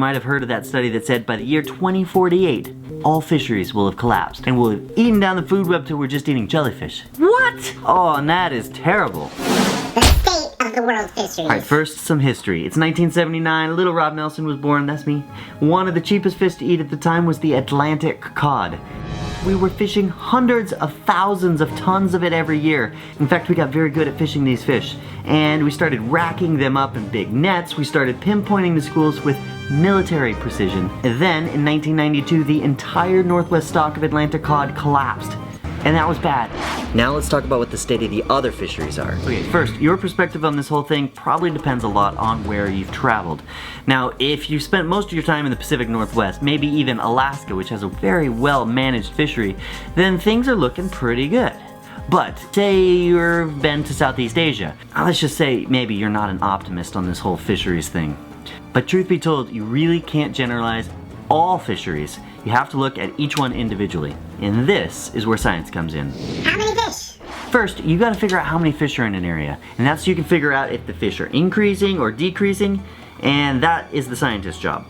might have heard of that study that said by the year 2048, all fisheries will have collapsed and we'll have eaten down the food web till we're just eating jellyfish. What? Oh, and that is terrible. The state of the world fisheries. Alright, first some history. It's 1979, little Rob Nelson was born, that's me. One of the cheapest fish to eat at the time was the Atlantic cod. We were fishing hundreds of thousands of tons of it every year. In fact, we got very good at fishing these fish. And we started racking them up in big nets. We started pinpointing the schools with military precision. And then, in 1992, the entire northwest stock of Atlantic cod collapsed. And that was bad. Now let's talk about what the state of the other fisheries are. Okay, first, your perspective on this whole thing probably depends a lot on where you've traveled. Now, if you spent most of your time in the Pacific Northwest, maybe even Alaska, which has a very well-managed fishery, then things are looking pretty good. But say you've been to Southeast Asia. Let's just say maybe you're not an optimist on this whole fisheries thing. But truth be told, you really can't generalize all fisheries. You have to look at each one individually. And this is where science comes in. How many fish? First, you gotta figure out how many fish are in an area. And that's so you can figure out if the fish are increasing or decreasing. And that is the scientist's job.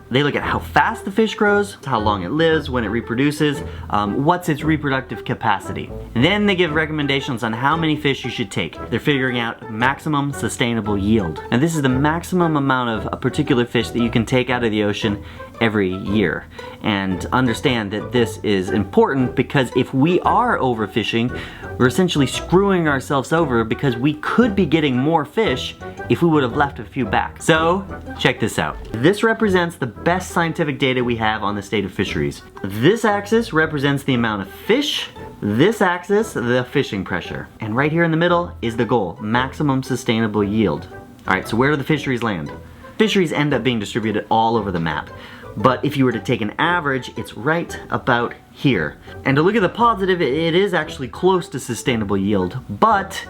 They look at how fast the fish grows, how long it lives, when it reproduces, what's its reproductive capacity. And then they give recommendations on how many fish you should take. They're figuring out maximum sustainable yield. And this is the maximum amount of a particular fish that you can take out of the ocean every year. And understand that this is important because if we are overfishing, we're essentially screwing ourselves over because we could be getting more fish if we would have left a few back. So, check this out. This represents the best scientific data we have on the state of fisheries. This axis represents the amount of fish, this axis, the fishing pressure. And right here in the middle is the goal, maximum sustainable yield. Alright, so where do the fisheries land? Fisheries end up being distributed all over the map. But if you were to take an average, it's right about here. And to look at the positive, it is actually close to sustainable yield, but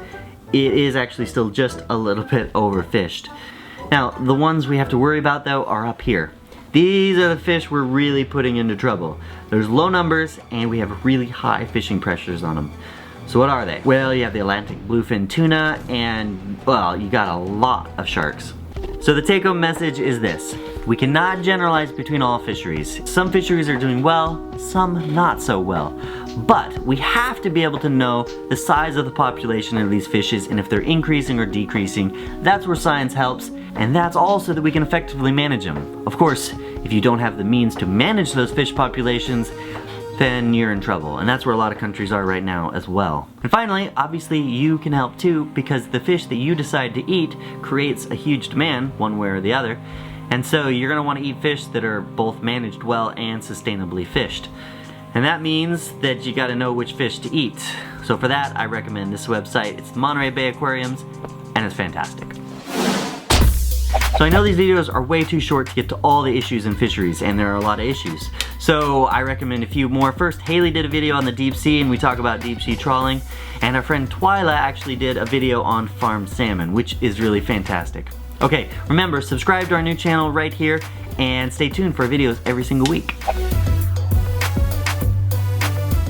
it is actually still just a little bit overfished. Now, the ones we have to worry about though are up here. These are the fish we're really putting into trouble. There's low numbers and we have really high fishing pressures on them. So what are they? Well, you have the Atlantic bluefin tuna and, well, you got a lot of sharks. So the take-home message is this. We cannot generalize between all fisheries. Some fisheries are doing well, some not so well. But we have to be able to know the size of the population of these fishes and if they're increasing or decreasing. That's where science helps, and that's also that we can effectively manage them. Of course, if you don't have the means to manage those fish populations, then you're in trouble. And that's where a lot of countries are right now as well. And finally, obviously you can help too, because the fish that you decide to eat creates a huge demand, one way or the other. And so you're gonna wanna eat fish that are both managed well and sustainably fished. And that means that you gotta know which fish to eat. So for that, I recommend this website. It's the Monterey Bay Aquariums, and it's fantastic. So I know these videos are way too short to get to all the issues in fisheries, and there are a lot of issues. So I recommend a few more. First, Haley did a video on the deep sea, and we talk about deep sea trawling. And our friend Twyla actually did a video on farmed salmon, which is really fantastic. Okay, remember, subscribe to our new channel right here, and stay tuned for videos every single week.